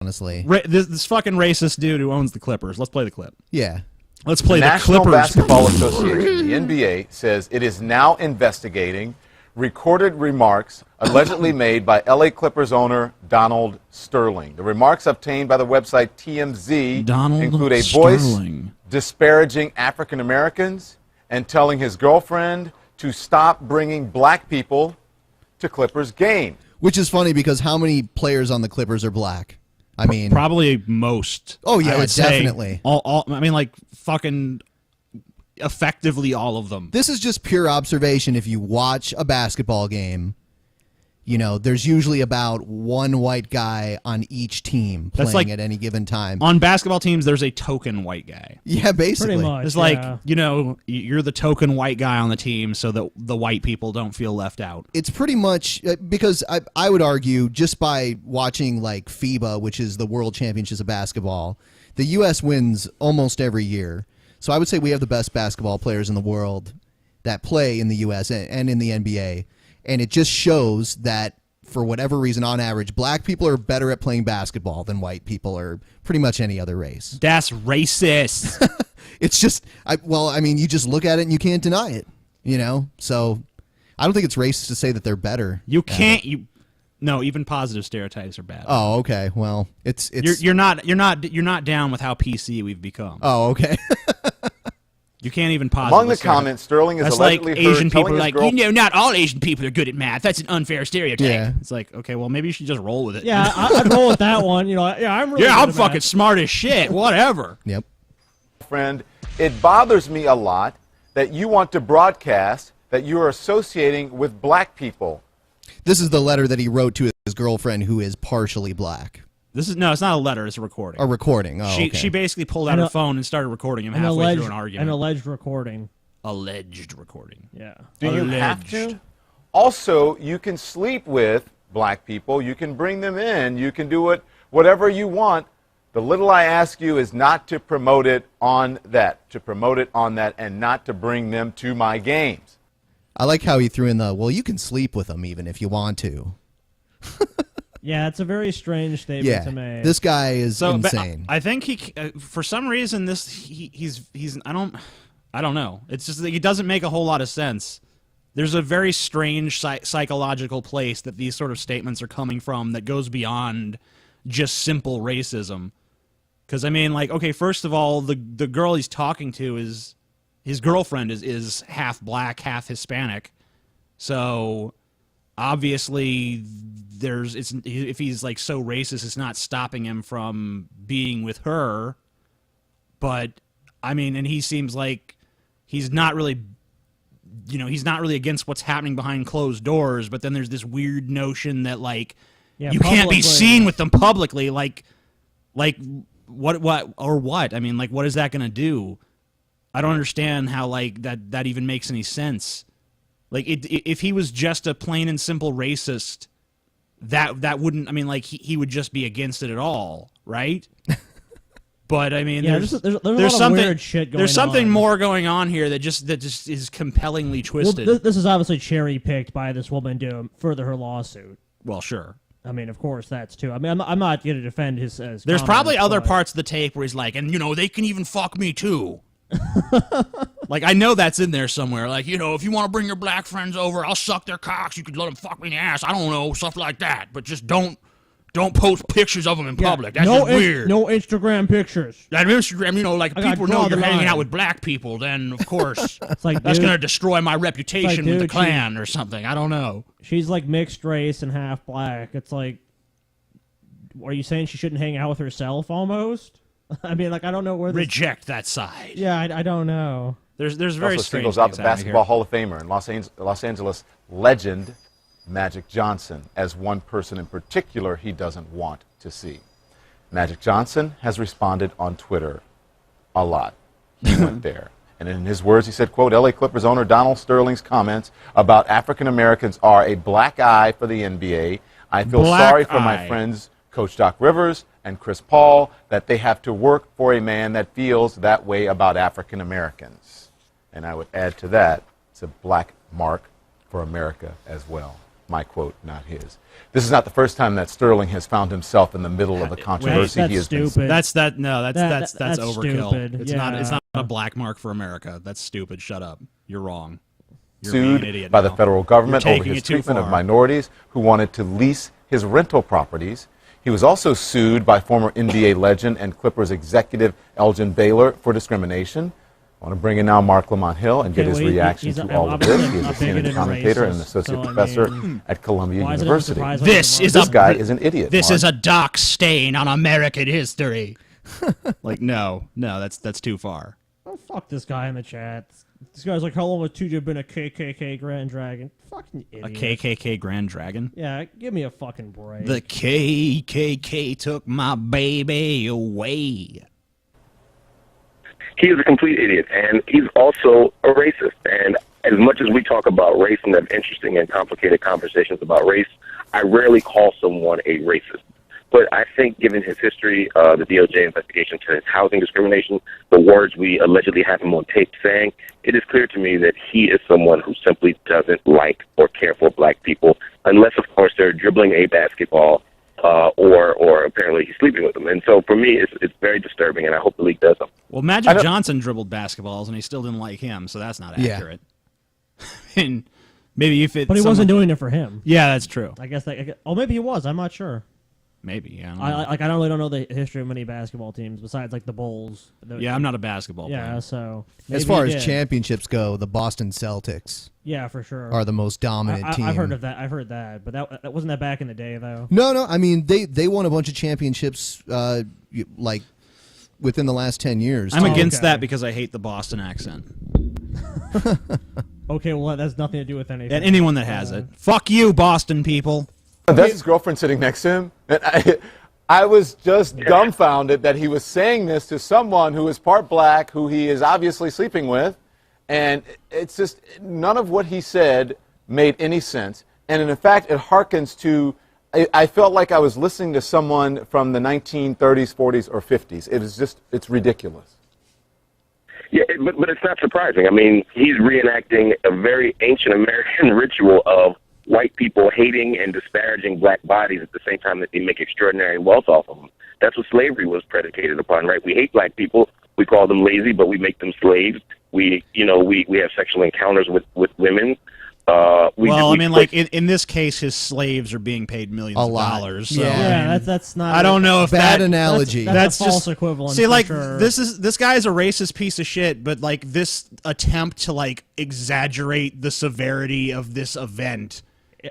honestly. This fucking racist dude who owns the Clippers. Let's play the clip. Yeah. Let's play the National Clippers. Basketball Association, the NBA, says it is now investigating recorded remarks allegedly made by LA Clippers owner Donald Sterling. The remarks obtained by the website TMZ include a voice disparaging African Americans and telling his girlfriend to stop bringing black people to Clippers games. Which is funny because how many players on the Clippers are black? I mean, probably most. Oh yeah, definitely. I mean, like fucking effectively all of them. This is just pure observation. If you watch a basketball game, you know there's usually about one white guy on each team playing at any given time. On basketball teams, there's a token white guy. Yeah, basically. Pretty much, it's like, you know, you're the token white guy on the team so that the white people don't feel left out. It's pretty much because I would argue just by watching like FIBA, which is the World Championships of Basketball, the U.S. wins almost every year. So I would say we have the best basketball players in the world that play in the U.S. and in the NBA. And it just shows that, for whatever reason, on average, black people are better at playing basketball than white people or pretty much any other race. That's racist. It's just, I mean, you just look at it and you can't deny it, you know? So I don't think it's racist to say that they're better. You can't, no, even positive stereotypes are bad. Oh, okay. Well, it's you're not down with how PC we've become. Oh, okay. You can't even positive. Among the comments, Sterling is that's allegedly like Asian people are like, you know, not all Asian people are good at math. That's an unfair stereotype. Yeah. It's like, okay, well, maybe you should just roll with it. Yeah, I'd roll with that one. You know, I'm really I'm fucking smart as shit. Whatever. Yep. Friend, it bothers me a lot that you want to broadcast that you are associating with black people. This is the letter that he wrote to his girlfriend, who is partially black. It's not a letter. It's a recording. A recording. Oh, okay. She basically pulled out her phone and started recording him halfway through an argument. An alleged recording. Alleged recording. Yeah. Do you have to? Also, you can sleep with black people. You can bring them in. You can do whatever you want. The little I ask you is not to promote it on that, and not to bring them to my games. I like how he threw in well, you can sleep with them even if you want to. Yeah, it's a very strange statement to make. This guy is insane. I think for some reason, he's I don't know. It's just that it doesn't make a whole lot of sense. There's a very strange psychological place that these sort of statements are coming from that goes beyond just simple racism. Because, I mean, like, okay, first of all, the girl he's talking to is, his girlfriend is half black, half Hispanic. So, obviously, if he's, like, so racist, it's not stopping him from being with her. But, I mean, and he seems like he's not really, he's not really against what's happening behind closed doors. But then there's this weird notion that, like, you can't be seen with them publicly. Like, what? I mean, like, what is that going to do? I don't understand how, like, that even makes any sense. Like, if he was just a plain and simple racist, that wouldn't, I mean, like, he would just be against it at all, right? But, I mean, there's a lot of something, weird shit going on. There's something more going on here that just is compellingly twisted. Well, this is obviously cherry-picked by this woman to further her lawsuit. Well, sure. I mean, of course, that's too. I mean, I'm not going to defend his There's probably other parts of the tape where he's like, and, they can even fuck me, too. Like, I know that's in there somewhere. Like, if you want to bring your black friends over, I'll suck their cocks. You could let them fuck me in the ass. I don't know, stuff like that. But just don't post pictures of them in public. That's just weird. No Instagram pictures. That Instagram, like, people know you're hanging out with black people, then, of course, it's like, that's going to destroy my reputation with the Klan or something. I don't know. She's, like, mixed race and half black. It's like, are you saying she shouldn't hang out with herself, almost? I mean, like, I don't know where this... Reject that side. Yeah, I don't know. There's very also strange singles out things the happening Basketball here. Hall of Famer and Los Angeles legend Magic Johnson as one person in particular he doesn't want to see. Magic Johnson has responded on Twitter a lot. He went there. And in his words, he said, quote, LA Clippers owner Donald Sterling's comments about African Americans are a black eye for the NBA. I feel sorry for my friends, Coach Doc Rivers and Chris Paul, that they have to work for a man that feels that way about African Americans. And I would add to that, it's a black mark for America as well. my quote, not his. This is not the first time that Sterling has found himself in the middle of a controversy. That's He has stupid. been That's That's overkill. stupid. It's Yeah. not a black mark for America. That's stupid. Shut up. You're wrong. You're sued being an idiot by now. the federal government You're over taking his it too treatment of far. minorities who wanted to lease his rental properties. He was also sued by former NBA legend and Clippers executive Elgin Baylor for discrimination. I want to bring in now Mark Lamont Hill and get Okay, his well, reaction he's to all of obviously this. He is a a senior bigot and a commentator and an racist, associate so, I professor mean, at Columbia why is it University. surprising This that is This a guy is an idiot. This Mark. is a dark stain on American history. Like, no, that's too far. Oh, fuck this guy in the chat. This guy's like, how long has TJ been a KKK Grand Dragon? Fucking idiot. A KKK Grand Dragon. Yeah, give me a fucking break. The KKK took my baby away. He is a complete idiot, and he's also a racist. And as much as we talk about race and have interesting and complicated conversations about race, I rarely call someone a racist. But I think given his history, the DOJ investigation to his housing discrimination, the words we allegedly have him on tape saying, it is clear to me that he is someone who simply doesn't like or care for black people, unless, of course, they're dribbling a basketball or apparently he's sleeping with them. And so for me, it's very disturbing, and I hope the league does them. Well, Magic Johnson dribbled basketballs, and he still didn't like him, so that's not Yeah. accurate. And maybe if it, but he wasn't doing it for him. Yeah, that's true. I guess that. Oh, maybe he was. I'm not sure. Maybe. Yeah. I really don't know the history of many basketball teams besides like the Bulls. Yeah, I'm not a basketball player. Yeah, so As maybe far he as did. championships go, the Boston Celtics yeah, for sure, are the most dominant team. I've heard of that. I've heard that, but that wasn't that back in the day though. No. I mean, they won a bunch of championships, like within the last 10 years. I'm Oh, against okay. that because I hate the Boston accent. Okay, well that has nothing to do with anything. And anyone that has it. Fuck you, Boston people. That's his girlfriend sitting next to him. And I was just dumbfounded that he was saying this to someone who is part black, who he is obviously sleeping with. And it's just none of what he said made any sense. And in fact, it harkens to, I felt like I was listening to someone from the 1930s, 40s, or 50s. It is just, it's ridiculous. Yeah, but it's not surprising. I mean, he's reenacting a very ancient American ritual of white people hating and disparaging black bodies at the same time that they make extraordinary wealth off of them. That's what slavery was predicated upon, right? We hate black people. We call them lazy, but we make them slaves. We have sexual encounters with women. In this case, his slaves are being paid millions A of lot. dollars. So, Yeah. I yeah, mean, that's not. I don't know if Bad that analogy. That's a false just equivalent. See, for like sure. this guy's a racist piece of shit, but like this attempt to like exaggerate the severity of this event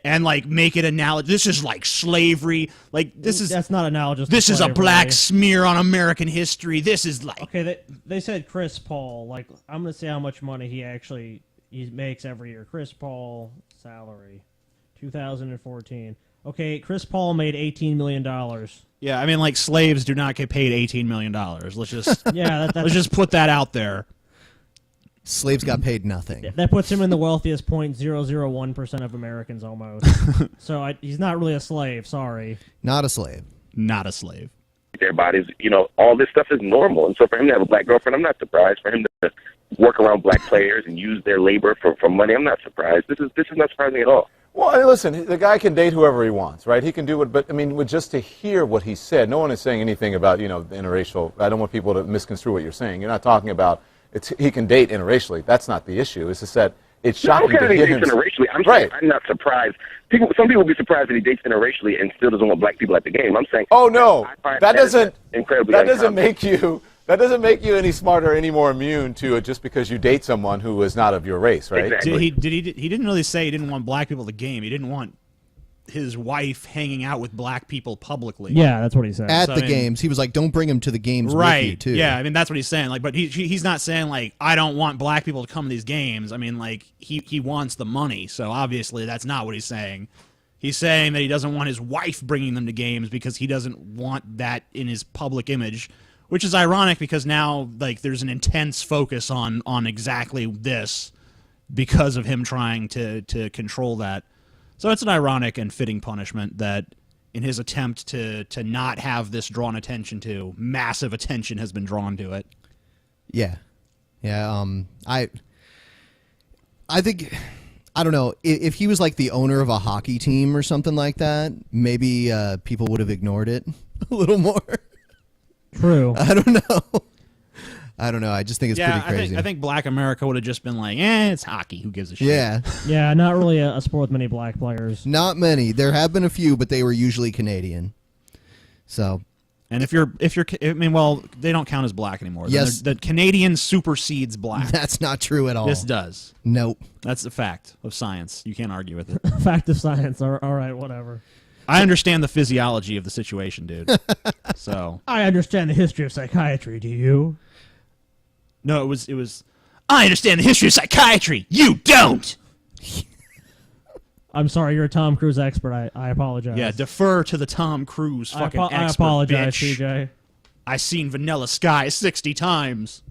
and like make it analogous. This is like slavery. Like that's not analogous. This to is a slavery. black smear on American history. This is like Okay, they said Chris Paul. Like, I'm gonna say how much money he makes every year. Chris Paul salary, 2014. Okay, Chris Paul made $18 million. yeah. I mean, like slaves do not get paid $18 million. Let's just Yeah, let's just put that out there. Slaves got paid nothing. that puts him in the wealthiest 0.001% of Americans almost. So he's not really a slave. Sorry. Not a slave. Not a slave. Their bodies, all this stuff is normal. And so for him to have a black girlfriend, I'm not surprised. For him to work around black players and use their labor for money, I'm not surprised. This is not surprising at all. Well, listen, the guy can date whoever he wants, right? He can do it, but I mean, just to hear what he said, no one is saying anything about, interracial. I don't want people to misconstrue what you're saying. You're not talking about he can date interracially. That's not the issue. It's just that it's shocking No, to he hear dates him. interracially. I'm Right. saying I'm not surprised. Some people will be surprised that he dates interracially and still doesn't want black people at the game. I'm saying, Oh no, I find that doesn't incredibly that doesn't uncommon. make you any smarter, any more immune to it just because you date someone who is not of your race, right? Exactly. He didn't really say he didn't want black people at the game. He didn't want his wife hanging out with black people publicly. Yeah, that's what he said. At So, the I mean- games, he was like, "Don't bring him to the games Right. with you, too." Yeah, I mean that's what he's saying. Like, but he's not saying like I don't want black people to come to these games. I mean, like he wants the money. So obviously that's not what he's saying. He's saying that he doesn't want his wife bringing them to games because he doesn't want that in his public image, which is ironic because now like there's an intense focus on exactly this because of him trying to control that. So it's an ironic and fitting punishment that in his attempt to not have this drawn attention to, massive attention has been drawn to it. Yeah. I think I don't know. If he was like the owner of a hockey team or something like that, maybe people would have ignored it a little more. True. I don't know. I don't know. I just think it's pretty crazy. I think Black America would have just been like, it's hockey. Who gives a shit? Yeah. Yeah, not really a sport with many black players. Not many. There have been a few, but they were usually Canadian. So. And if you're, I mean, well, they don't count as black anymore. Yes. The Canadian supersedes black. That's not true at all. This does. Nope. That's a fact of science. You can't argue with it. Fact of science. All right, whatever. I understand the physiology of the situation, dude. So I understand the history of psychiatry. Do you? no, it was. I understand the history of psychiatry. You don't. I'm sorry, you're a Tom Cruise expert. I apologize. Yeah, defer to the Tom Cruise fucking expert. I apologize, bitch. TJ. I seen Vanilla Sky 60 times.